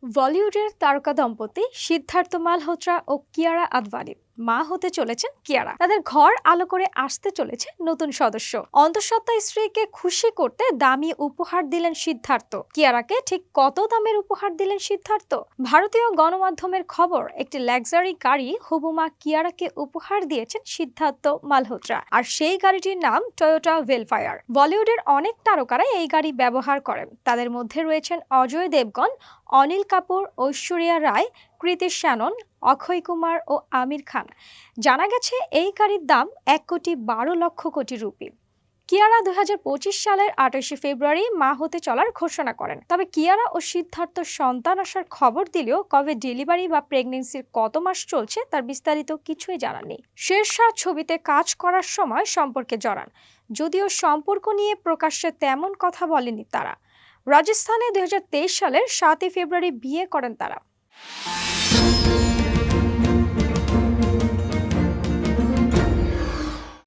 বলিউডের তারকা দম্পতি সিদ্ধার্থ মালহোত্রা ও কিয়ারা আদভানি মা হতে চলেছেন কিয়ারা। তাদের ঘর আলো করে আসতে চলেছে নতুন সদস্য। অন্তঃসত্ত্বা স্ত্রীকে খুশি করতে দামি উপহার দিলেন সিদ্ধার্থ। কিয়ারাকে ঠিক কত দামের উপহার দিলেন সিদ্ধার্থ? ভারতীয় গণমাধ্যমের খবর, একটি লাক্সারি গাড়ি হুবুমা কিয়ারাকে উপহার দিয়েছেন সিদ্ধার্থ মালহোত্রা, আর সেই গাড়িটির নাম টয়োটা ভেলফায়ার। বলিউডের অনেক তারকারাই এই গাড়ি ব্যবহার করেন। তাদের মধ্যে রয়েছেন অজয় দেবগন, অনিল কাপুর, ঐশ্বরিয়া রায়, কৃতি শ্যানন, অক্ষয় কুমার ও আমির খান। জানা গেছে এই গাড়ির দাম 1,12,00,00,000 রুপি। কিয়ারা 2025 সালের 28শে ফেব্রুয়ারি মা হতে চলার ঘোষণা করেন। তবে কিয়ারা ও সিদ্ধার্থ সন্তান আসার খবর দিলেও কবে ডেলিভারি বা প্রেগন্যান্সির কত মাস চলছে তার বিস্তারিত কিছুই জানাননি। শেরশাহ ছবিতে কাজ করার সময় সম্পর্কে জড়ান, যদিও সম্পর্ক নিয়ে প্রকাশ্যে তেমন কথা বলেনি তারা। রাজস্থানে 2023 সালের 7 ফেব্রুয়ারি বিয়ে করেন তারা।